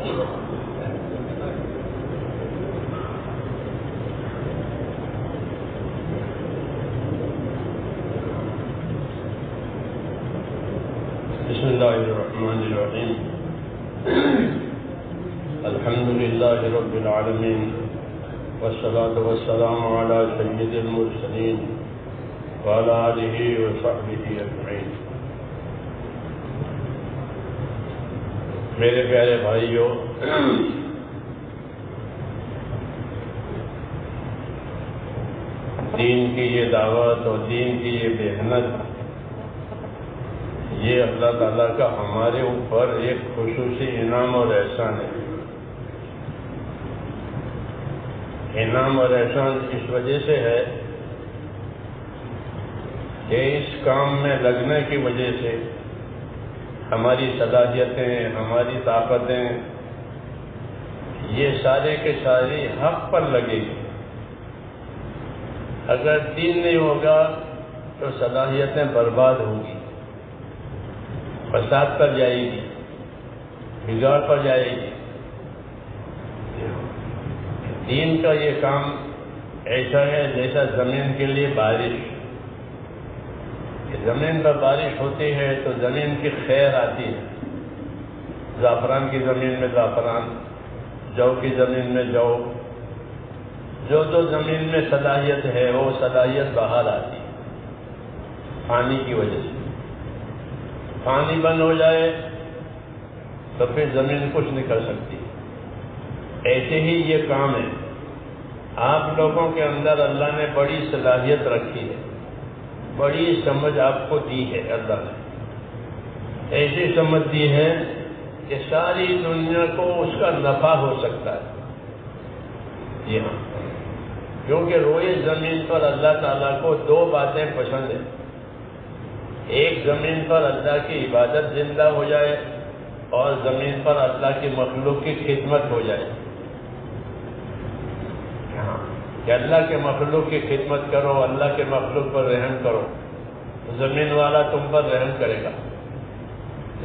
بسم اللہ الرحمن الرحیم الحمد للہ رب العالمین والصلاة والسلام علی سید المرسلین وعلی آلہ وصحبہ اجمعین۔ میرے پیارے بھائیو، دین کی یہ دعوت اور دین کی یہ محنت، یہ اللہ تعالیٰ کا ہمارے اوپر ایک خصوصی انعام اور احسان ہے۔ انعام اور احسان اس وجہ سے ہے کہ اس کام میں لگنے کی وجہ سے ہماری صلاحیتیں، ہماری طاقتیں، یہ سارے کے ساری حق پر لگے گی۔ اگر دین نہیں ہوگا تو صلاحیتیں برباد ہوں گی، فساد پر جائے گی، بگاڑ پر جائے گی۔ دین کا یہ کام ایسا ہے جیسا زمین کے لیے بارش۔ زمین پر بارش ہوتی ہے تو زمین کی خیر آتی ہے، زعفران کی زمین میں زعفران، جو کی زمین میں جو، جو زمین میں صلاحیت ہے وہ صلاحیت باہر آتی ہے پانی کی وجہ سے۔ پانی بند ہو جائے تو پھر زمین کچھ نہیں کر سکتی۔ ایسے ہی یہ کام ہے، آپ لوگوں کے اندر اللہ نے بڑی صلاحیت رکھی ہے، بڑی سمجھ آپ کو دی ہے۔ اللہ نے ایسی سمجھ دی ہے کہ ساری دنیا کو اس کا نفع ہو سکتا ہے۔ جی ہاں، کیونکہ روئے زمین پر اللہ تعالیٰ کو دو باتیں پسند ہیں۔ ایک، زمین پر اللہ کی عبادت زندہ ہو جائے، اور زمین پر اللہ کی مخلوق کی خدمت ہو جائے۔ کہ اللہ کے مخلوق کی خدمت کرو، اللہ کے مخلوق پر رحم کرو، زمین والا تم پر رحم کرے گا۔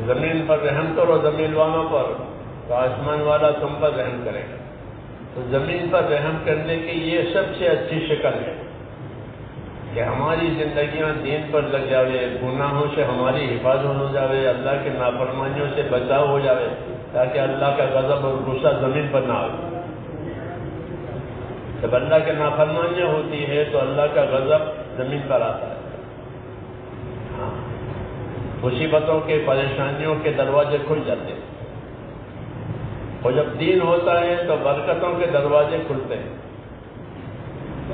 زمین پر رحم کرو زمین والوں پر، تو آسمان والا تم پر رحم کرے گا۔ تو زمین پر رحم کرنے کی یہ سب سے اچھی شکل ہے کہ ہماری زندگیاں دین پر لگ جاوے، گناہوں سے ہماری حفاظت ہو جاوے، اللہ کے نافرمانیوں سے بچاؤ ہو جاوے، تاکہ اللہ کا غضب اور غصہ زمین پر نہ آئے۔ جب اللہ کی نافرمانیاں ہوتی ہے تو اللہ کا غضب زمین پر آتا ہے۔ مصیبتوں کے، پریشانیوں کے دروازے کھل جاتے ہیں، اور جب دین ہوتا ہے تو برکتوں کے دروازے کھلتے ہیں،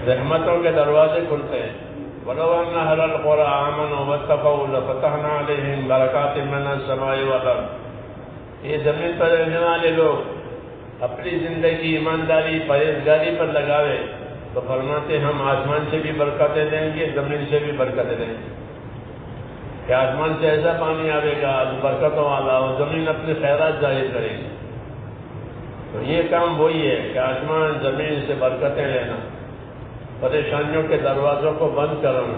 رحمتوں کے دروازے کھلتے ہیں۔ وَلَوْ أَنَّ أَهْلَ الْقُرَىٰ آمَنُوا وَاتَّقَوْا لَفَتَحْنَا عَلَيْهِمْ بَرَكَاتٍ مِّنَ السَّمَاءِ وَالْأَرْضِ۔ یہ زمین پر رہنے والے لوگ اپنی زندگی ایمانداری، پرہیزگاری پر لگاوے تو فرماتے ہم آسمان سے بھی برکتیں دیں گے، زمین سے بھی برکتیں دیں گے۔ کہ آسمان سے ایسا پانی آئے گا برکتوں والا، اور زمین اپنے خیرات ظاہر کرے گی۔ تو یہ کام وہی ہے کہ آسمان زمین سے برکتیں لینا، پریشانیوں کے دروازوں کو بند کرنا،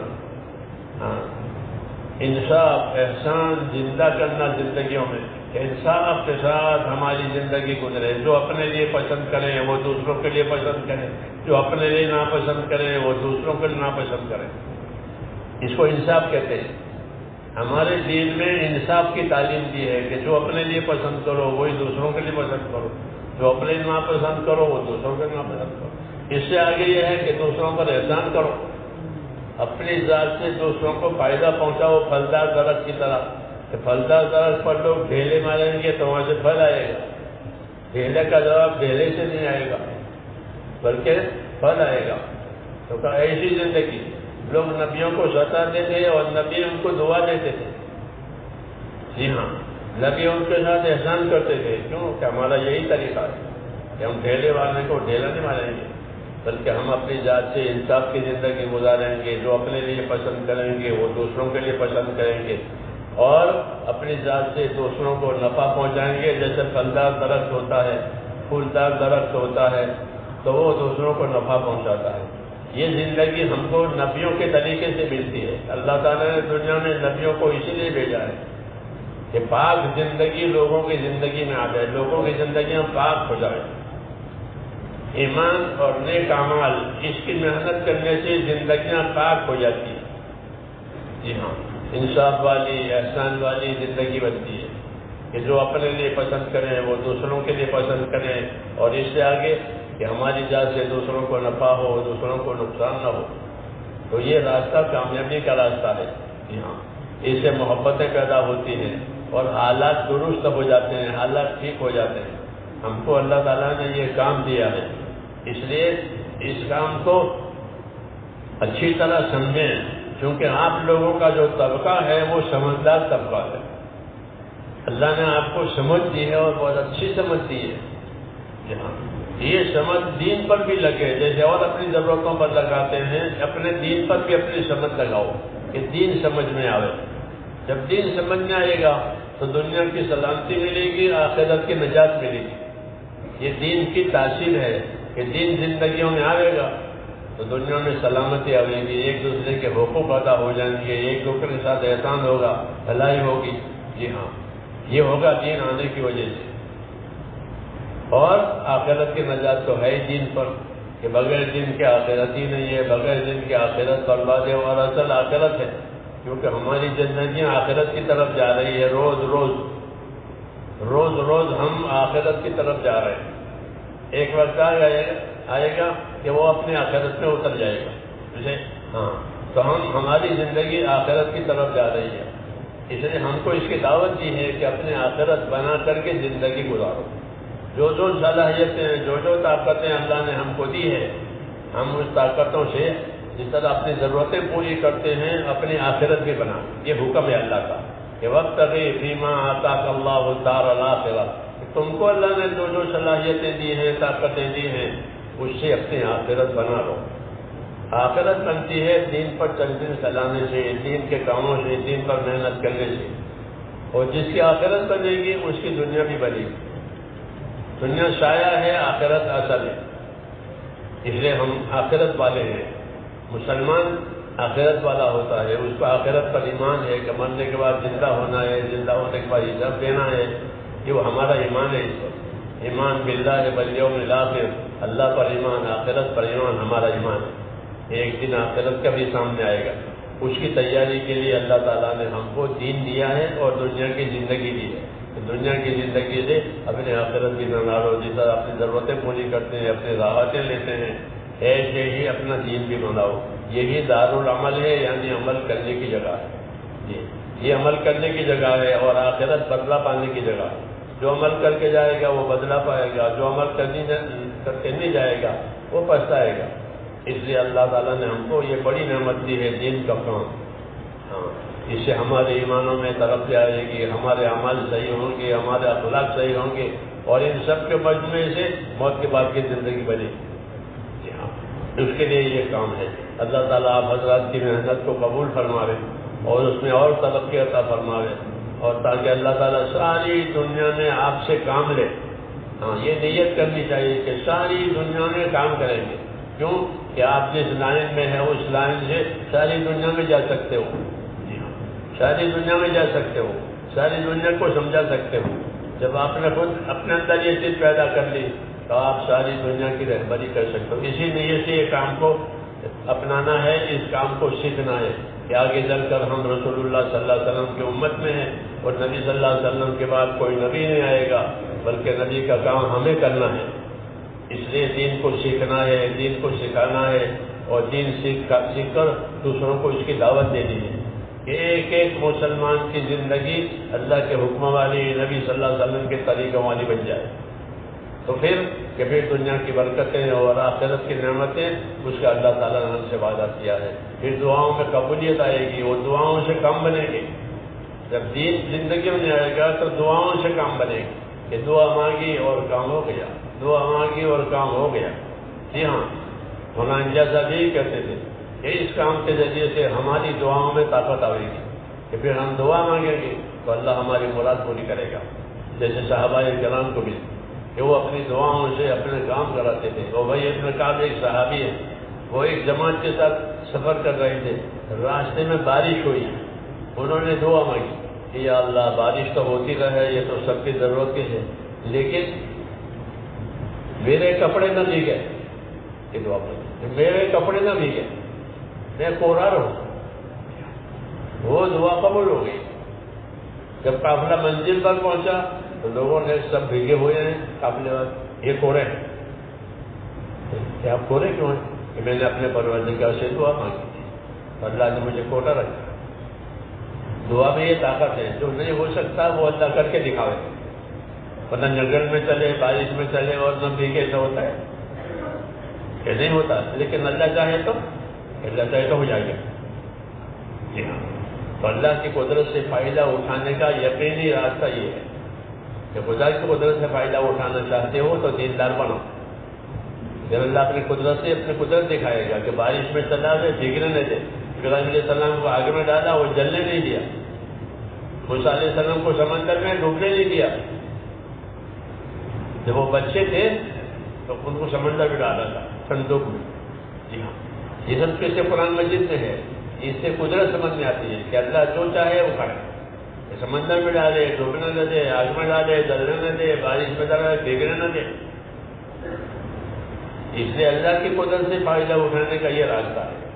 انصاف، احسان زندہ کرنا زندگیوں میں، کہ انصاف کے ساتھ ہماری زندگی گزرے۔ جو اپنے لیے پسند کریں وہ دوسروں کے لیے پسند کریں، جو اپنے لیے ناپسند کریں وہ دوسروں کے لیے ناپسند کریں۔ اس کو انصاف کہتے ہیں۔ ہمارے دین میں انصاف کی تعلیم دی ہے کہ جو اپنے لیے پسند کرو وہی دوسروں کے لیے پسند کرو، جو اپنے لیے ناپسند کرو وہ دوسروں کے لیے ناپسند کرو۔ اس سے آگے یہ ہے کہ دوسروں پر احسان کرو، اپنی ذات سے دوسروں کو فائدہ پہنچاؤ، پھلدار درخت کی طرح۔ کہ پھلدار درخت پر لوگ ڈھیلے ماریں گے تو وہاں سے پھل آئے گا، ڈھیلے کا جواب ڈھیلے سے نہیں آئے گا بلکہ پھل آئے گا۔ تو ایسی زندگی، لوگ نبیوں کو ستاتے تھے اور نبی ان کو دعا دیتے تھے۔ جی ہاں، نبی ان کے ساتھ احسان کرتے تھے۔ کیوں؟ کہ ہمارا یہی طریقہ ہے کہ ہم ڈھیلے والے کو ڈھیلا نہیں ماریں گے، بلکہ ہم اپنی ذات سے انصاف کی زندگی گزاریں گے۔ جو اپنے لیے پسند کریں گے وہ دوسروں کے لیے پسند کریں گے، اور اپنی ذات سے دوسروں کو نفع پہنچائیں گے۔ جیسے پھلدار درخت ہوتا ہے، پھولدار درخت ہوتا ہے تو وہ دوسروں کو نفع پہنچاتا ہے۔ یہ زندگی ہم کو نبیوں کے طریقے سے ملتی ہے۔ اللہ تعالیٰ نے دنیا میں نبیوں کو اسی لیے بھیجا ہے کہ پاک زندگی لوگوں کی زندگی میں آ جائے، لوگوں کی زندگیاں پاک ہو جائے۔ ایمان اور نیک اعمال، اس کی محنت کرنے سے زندگیاں پاک ہو جاتی ہیں۔ جی ہاں، انصاف والی، احسان والی زندگی بنتی ہے کہ جو اپنے لیے پسند کریں وہ دوسروں کے لیے پسند کریں، اور اس سے آگے کہ ہماری ذات سے دوسروں کو نفع ہو، دوسروں کو نقصان نہ ہو۔ تو یہ راستہ کامیابی کا راستہ ہے۔ جی ہاں، اس سے محبتیں پیدا ہوتی ہیں اور حالات درست ہو جاتے ہیں، حالات ٹھیک ہو جاتے ہیں۔ ہم کو اللہ تعالیٰ نے یہ کام دیا ہے، اس لیے اس کام کو اچھی طرح سمجھیں، کیونکہ آپ لوگوں کا جو طبقہ ہے وہ سمجھدار طبقہ ہے۔ اللہ نے آپ کو سمجھ دی ہے اور بہت اچھی سمجھ دی ہے۔ یہ سمجھ دین پر بھی لگے، جیسے اور اپنی ضرورتوں پر لگاتے ہیں، اپنے دین پر بھی اپنی سمجھ لگاؤ کہ دین سمجھ میں آئے۔ جب دین سمجھ میں آئے گا تو دنیا کی سلامتی ملے گی، آخرت کی نجات ملے گی۔ یہ دین کی تاثیر ہے کہ دین زندگیوں میں آئے گا تو دنیا میں سلامتی آئے گی، ایک دوسرے کے حقوق ادا ہو جائیں گے، ایک دوسرے کے ساتھ احسان ہوگا، بھلائی ہوگی۔ جی ہاں، یہ ہوگا دین آنے کی وجہ سے۔ اور آخرت کی نجات تو ہے ہی دین پر، کہ بغیر دین کے آخرت ہی نہیں ہے، بغیر دین کے آخرت برباد ہے، اور اصل آخرت ہے، کیونکہ ہماری زندگیاں آخرت کی طرف جا رہی ہے۔ روز روز ہم آخرت کی طرف جا رہے ہیں۔ ایک وقت آئے گا کہ وہ اپنے آخرت میں اتر جائے گا، جیسے ہاں، تو ہماری زندگی آخرت کی طرف جا رہی ہے، اس لیے ہم کو اس کی دعوت دی ہے کہ اپنے آخرت بنا کر کے زندگی گزارو۔ جو صلاحیتیں، جو طاقتیں اللہ نے ہم کو دی ہے، ہم اس طاقتوں سے جس طرح اپنی ضرورتیں پوری کرتے ہیں، اپنی آخرت بھی بنا۔ یہ حکم ہے اللہ کا کہ وابتغ فیما آتاک اللہ الدار الآخرہ، تم کو اللہ نے جو صلاحیتیں دی ہیں، طاقتیں دی ہیں، اس سے اپنی آخرت بنا لو۔ آخرت بنتی ہے دین پر چلنے چلانے سے، دین کے کاموں سے، دین پر محنت کرنے سے، اور جس کی آخرت بنے گی اس کی دنیا بھی بنے گی۔ دنیا سایہ ہے، آخرت اصل ہے، اس لیے ہم آخرت والے ہیں۔ مسلمان آخرت والا ہوتا ہے، اس کو آخرت پر ایمان ہے کہ مرنے کے بعد زندہ ہونا ہے، زندہ ہونے کے بعد حساب دینا ہے، یہ وہ ہمارا ایمان ہے۔ اس پر ایمان باللہ والیوم الآخر، اللہ پر ایمان، آخرت پر ایمان ہمارا ایمان ہے۔ ایک دن آخرت کا بھی سامنے آئے گا، اس کی تیاری کے لیے اللہ تعالیٰ نے ہم کو دین دیا ہے اور دنیا کی زندگی دی ہے۔ دنیا کی زندگی سے اپنے آخرت بھی بناؤ، جس طرح اپنی ضرورتیں پوری کرتے ہیں، اپنی راحتیں لیتے ہیں، ایسے ہی اپنا دین بھی بناؤ۔ یہی دارالعمل ہے، یعنی عمل کرنے کی جگہ ہے۔ جی، یہ عمل کرنے کی جگہ ہے، اور آخرت بدلہ پانے کی جگہ ہے۔ جو عمل کر کے جائے گا وہ بدلہ پائے گا، جو عمل کرتے نہیں جائے گا وہ پچھتائے گا۔ اس لیے اللہ تعالیٰ نے ہم کو یہ بڑی نعمت دی ہے، دین کا کام۔ ہاں، اس سے ہمارے ایمانوں میں ترقی آئے گی، ہمارے اعمال صحیح ہوں گے، ہمارے اخلاق صحیح ہوں گے، اور ان سب کے مجموعے سے موت کے بعد کی زندگی بنے گی۔ جی ہاں، اس کے لیے یہ کام ہے۔ اللہ تعالیٰ آپ حضرات کی محنت کو قبول فرماوے اور اس میں اور ترقی عطا فرماوے، اور تاکہ اللہ تعالیٰ ساری دنیا میں آپ سے کام لے۔ ہاں، یہ نیت کرنی چاہیے کہ ساری دنیا میں کام کریں گے۔ کیوں کہ آپ جس لائن میں ہیں اس لائن سے ساری دنیا میں جا سکتے ہو۔ جی ہاں، ساری دنیا میں جا سکتے ہو، ساری دنیا کو سمجھا سکتے ہو۔ جب آپ نے خود اپنے اندر یہ چیز پیدا کر لی تو آپ ساری دنیا کی رہبری کر سکتے ہو۔ اسی نیت سے یہ کام کو اپنانا ہے، اس کام کو سیکھنا ہے کہ آگے چل کر ہم رسول اللہ صلی اللہ علیہ وسلم کی امت میں ہیں، اور نبی صلی اللہ علیہ وسلم کے بعد کوئی نبی نہیں آئے گا، بلکہ نبی کا کام ہمیں کرنا ہے۔ اس لیے دین کو سیکھنا ہے، دین کو سکھانا ہے، اور دین سیکھ کر دوسروں کو اس کی دعوت دینی ہے کہ ایک ایک مسلمان کی زندگی اللہ کے حکم والی، نبی صلی اللہ علیہ وسلم کے طریقوں والی بن جائے، تو پھر دنیا کی برکتیں اور آخرت کی نعمتیں اس کا اللہ تعالیٰ نے ہم سے وعدہ کیا ہے۔ پھر دعاؤں میں قبولیت آئے گی، وہ دعاؤں سے کم بنے گی۔ جب دین زندگی میں آئے گا تو دعاؤں سے کام بنے گی کہ دعا مانگی اور کام ہو گیا، دعا مانگی اور کام ہو گیا۔ جی ہاں، مولانا صاحب یہی کہتے تھے کہ اس کام کے ذریعے سے ہماری دعاؤں میں طاقت آئے گی کہ پھر ہم دعا مانگیں گے تو اللہ ہماری مراد پوری کرے گا۔ جیسے صحابہ کرام کو بھی کہ وہ اپنی دعاؤں سے اپنے کام کراتے تھے۔ وہ بھائی ابن کعب ایک صحابی ہے، وہ ایک جماعت کے ساتھ سفر کر رہے تھے، راستے میں بارش ہوئی، انہوں نے دعا مانگی کہ یا اللہ بارش تو ہوتی رہے، یہ تو سب کی ضرورت کی ہے، لیکن میرے کپڑے نہ بھیگے، یہ دعا پڑھیں، میرے کپڑے نہ بھیگے، میں کوڑا رہوں۔ وہ دعا قبول ہو گئی۔ جب قافلہ منزل پر پہنچا تو لوگوں نے سب بھیگے ہوئے ہیں، قافلے والے یہ کوڑے ہیں، کہ آپ کوڑے کیوں ہیں؟ کہ میں نے اپنے پروردگار سے دعا مانگی تھی، اللہ نے مجھے کوڑا رکھا۔ دعا میں یہ طاقت ہے، جو نہیں ہو سکتا وہ اللہ کر کے دکھاوے، ورنہ جنگل میں چلے، بارش میں چلے اور نہ بھیگے، ایسا ہوتا ہے کہ نہیں ہوتا، لیکن اللہ چاہے تو ہو جائے گا۔ جی ہاں، تو اللہ کی قدرت سے فائدہ اٹھانے کا یقینی راستہ یہ ہے کہ خدا کی قدرت سے فائدہ اٹھانا چاہتے ہو تو دیندار بنو۔ جب اللہ اپنی قدرت سے اپنی قدرت دکھائے گا کہ بارش میں چلا دے، بھیگنے نہ دے۔ ابراہیم علیہ السلام کو آگ میں ڈالا، وہ جلنے نہیں دیا۔ موسیٰ علیہ السلام کو سمندر میں ڈوبنے نہیں دیا۔ جب وہ بچے تھے تو ان کو سمندر میں ڈالا تھا، صندوق میں۔ جی ہاں، یہ سب کیسے قرآن مجید میں ہے، اس سے قدرت سمجھ میں آتی ہے کہ اللہ جو چاہے وہ کرے، سمندر میں ڈالے، ڈوبنے نہ دے، آگ میں ڈالے، جلنے نہ دے، بارش میں ڈالے، بھیگنے نہ دے۔ اس لیے اللہ کی قدرت سے فائدہ اٹھانے کا یہ راستہ ہے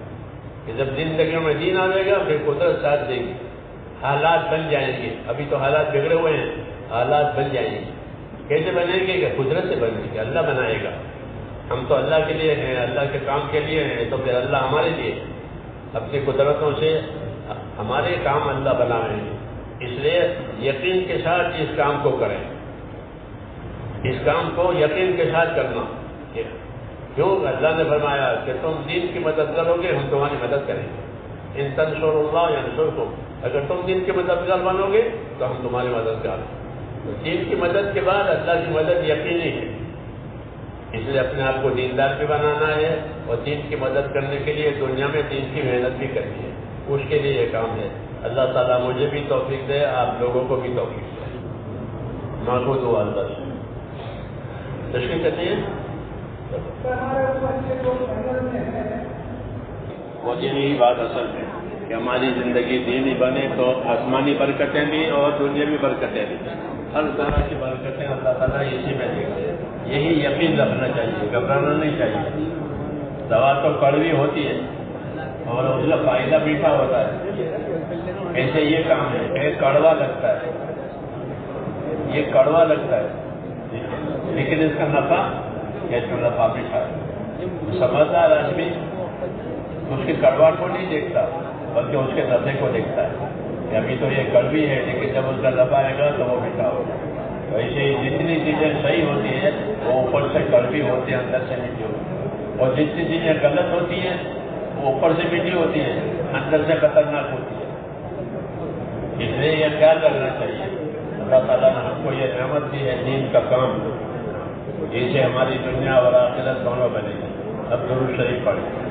کہ جب زندگیوں میں دین آئے گا پھر قدرت ساتھ دے گی، حالات بن جائیں گے۔ ابھی تو حالات بگڑے ہوئے ہیں، حالات بن جائیں گے۔ کیسے بنیں گے؟ کہ قدرت سے بنے گے، اللہ بنائے گا۔ ہم تو اللہ کے لیے ہیں، اللہ کے کام کے لیے ہیں، تو پھر اللہ ہمارے لیے اپنی قدرتوں سے ہمارے کام اللہ بنا رہے ہیں۔ اس لیے یقین کے ساتھ اس کام کو کریں، اس کام کو یقین کے ساتھ کرنا۔ کیوں؟ اللہ نے فرمایا کہ تم دین کی مدد کرو گے، ہم تمہاری مدد کریں گے۔ ان تنصروا اللہ ینصرکم، اگر تم دین کے مددگار بنو گے تو ہم تمہاری مدد کریں گے۔ تو دین کی مدد کے بعد اللہ کی مدد یقینی ہے۔ اس لیے اپنے آپ کو دیندار بھی بنانا ہے اور دین کی مدد کرنے کے لیے دنیا میں دین کی محنت بھی کرنی ہے، اس کے لیے یہ کام ہے۔ اللہ تعالیٰ مجھے بھی توفیق دے، آپ لوگوں کو بھی توفیق دے۔ مانگو دعا اللہ سے۔ تشریح کرنی ہے؟ وہ یہی بات اصل ہے کہ ہماری زندگی دینی بنے تو آسمانی برکتیں بھی اور دنیاوی برکتیں بھی، ہر طرح کی برکتیں اللہ تعالیٰ اسی میں دے گا۔ یہی یقین رکھنا چاہیے، گھبرانا نہیں چاہیے۔ دوا تو کڑوی ہوتی ہے اور اس کا فائدہ میٹھا ہوتا ہے، ایسے یہ کام ہے کہ کڑوا لگتا ہے، یہ کڑوا لگتا ہے لیکن اس کا نفع نفع میٹھا ہے۔ سمجھدار آدمی اس کی کڑواہٹ کو نہیں دیکھتا بلکہ اس کے نفع کو دیکھتا ہے کہ ابھی تو یہ کڑوی ہے لیکن جب اس کا نفع آئے گا تو وہ میٹھا ہوگا۔ تو ایسے جتنی چیزیں صحیح ہوتی ہیں وہ اوپر سے کڑوی ہوتی ہیں، اندر سے میٹھی ہوتی ہیں، اور جتنی چیزیں غلط ہوتی ہیں وہ اوپر سے میٹھی ہوتی ہیں، اندر سے خطرناک ہوتی ہے۔ اس لیے یہ خیال رکھنا چاہیے۔ اللہ تعالیٰ نے ہم کو یہ نعمت دی ہے دین کا کام، جس سے ہماری دنیا اور آخرت دونوں بنے گی۔ اب درود شریف پڑھیں۔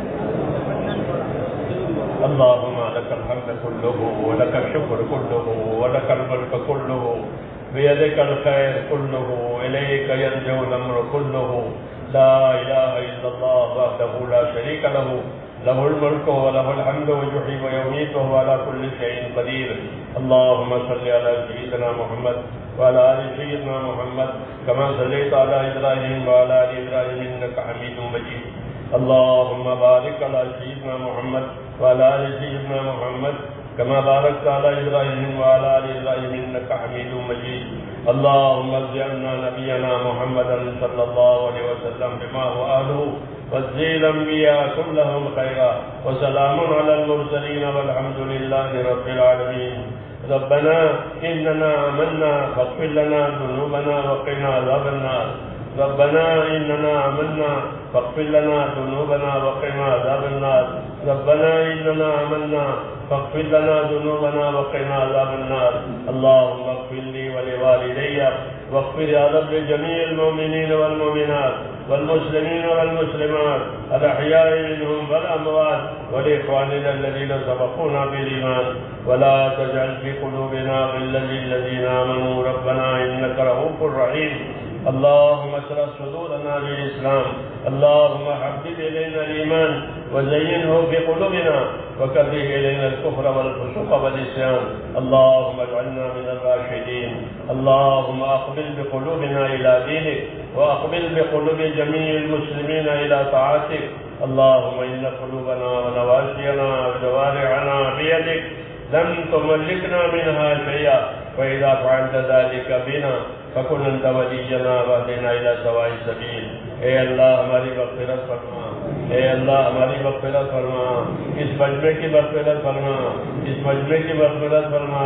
اللهم لك الحمد كله ولك الشكر كله ولك الملك كله بيدك الخير كله إليك يرجع الأمر كله لا إله إلا الله وحده لا شريك له له الملك وله الحمد ويحيي ويميت وهو على كل شيء قدير اللهم صل على سيدنا محمد وعلى آل سيدنا محمد كما صليت على إبراهيم وعلى آل إبراهيم إنك حميد مجيد اللهم بارك على سيدنا محمد وعلى آل سيدنا محمد كما باركت على إبراهيم وعلى آل إبراهيم إنك حميد مجيد اللهم اجعلنا نبينا محمدا صلى الله عليه وسلم بما هو أهله واجزي الأنبياء كلهم خيرا وسلام على المرسلين والحمد لله رب العالمين ربنا إننا آمنا فاغفر لنا ذنوبنا وقنا عذاب النار ربنا إننا آمنا فاغفر لنا ذنوبنا وقنا عذاب النار ربنا إننا آمنا فاغفر لنا ذنوبنا وقنا عذاب النار اللهم اغفر لي ولوالدي واغفر يا رب لجميع المؤمنين والمؤمنات والمسلمين والمسلمات الأحياء منهم والأموات ولإخواننا الذين سبقونا بالإيمان ولا تجعل في قلوبنا غلا للذين آمنوا ربنا إنك رؤوف رحيم اللهم اشرح صدورنا للإسلام، اللهم حبب إلينا الإيمان وزينه في قلوبنا وكره إلينا الكفر والفسوق والعصيان، اللهم اجعلنا من الراشدين. اللهم أقبل بقلوبنا إلى دينك وأقبل بقلوب جميع المسلمين إلى طاعتك. اللهم إن قلوبنا ونواسينا وجوارحنا بيدك لن تملكنا منها شيئا، فإذا فعلت ذلك بنا فكن أنت ولينا واهدنا إلى سواء السبيل. اے اللہ ہماری مغفرت فرما، اے اللہ ہماری مغفرت فرما، اس مجمع کی مغفرت فرما، اس مجمع کی مغفرت فرما،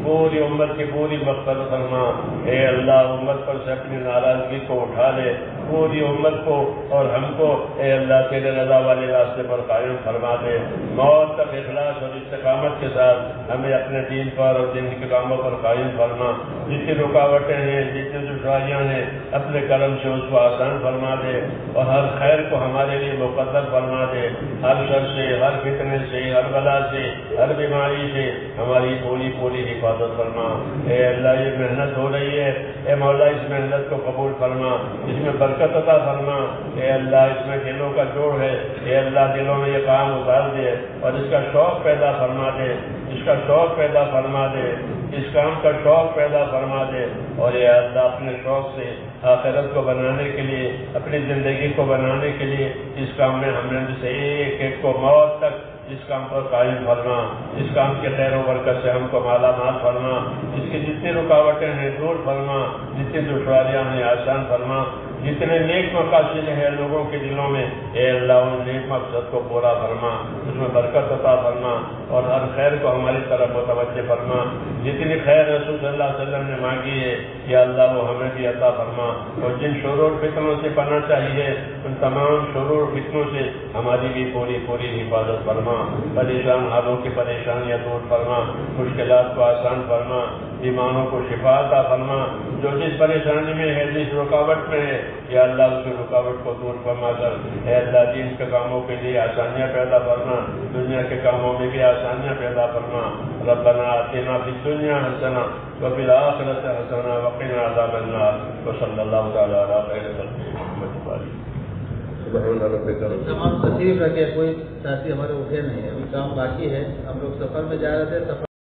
پوری امت کی پوری مغفرت فرما. اے اللہ امت پر سے اپنی ناراضگی کو اٹھا لے، پوری امت کو اور ہم کو اے اللہ تیرے رضا والے راستے پر قائم فرما دے. موت تک اخلاص اور استقامت کے ساتھ ہمیں اپنے دین پر اور دین کے کاموں پر قائم فرما. جتنی رکاوٹیں ہیں، جتنی دشواریاں ہیں، اپنے کرم سے اس کو آسان فرما دے اور ہر خیر کو ہمارے لیے مقدر فرما دے. ہر شر سے، ہر فتنے سے، ہر بلا سے، ہر بیماری سے ہماری پوری حفاظت فرما. اے اللہ یہ محنت ہو رہی ہے، اے مولا اس محنت کو قبول فرما، اس میں برکت عطا فرما. اے اللہ اس میں دلوں کا جوڑ ہے، اے اللہ دلوں میں یہ کام اتار دے اور اس کا شوق پیدا فرما دے، اس کا شوق پیدا فرما دے، اس کام کا شوق پیدا فرما دے. اور اے اللہ اپنے شوق سے آخرت کو بنانے کے لیے، اپنی زندگی کو بنانے کے لیے اس کام میں ہم نے سے ایک ایک کو موت تک اس کام پر قائم فرما. اس کام کے خیر و برکت سے ہم کو مالا مال فرما. اس کی جتنی رکاوٹیں ہیں دور فرما، جتنی دشواریاں ہیں آسان فرما. جتنے نیک مقاصد ہیں لوگوں کے دلوں میں اے اللہ ان نیک مقصد کو پورا فرما، اس میں برکت عطا فرما اور ہر خیر کو ہماری طرف متوجہ فرما. جتنی خیر رسول صلی اللہ علیہ وسلم نے مانگی ہے یا اللہ وہ ہمیں بھی عطا فرما. اور جن شرور فتنوں سے پناہ چاہیے ان تمام شرور فتنوں سے ہماری بھی پوری حفاظت فرما. پریشان حالوں کی پریشانیاں دور فرما، مشکلات کو آسان فرما، بیماروں کو شفا عطا فرما. جو جس پریشانی میں ہے، جس رکاوٹ میں ہے یا اللہ اس کی رکاوٹ کو دور فرما کر اے اللہ دین کے کاموں کے لیے آسانیاں پیدا فرما، دنیا کے کاموں میں بھی آسانیاں پیدا فرما. ربنا آتنا فی الدنیا حسنہ وفی الآخرۃ حسنہ وقنا عذاب النار. وصلی اللہ تعالی علی خیر خلقہ محمد تمام تشریف رکھے. کوئی ساتھی ہمارے اٹھے نہیں، ابھی کام باقی ہے. ہم لوگ سفر میں جا رہے تھے.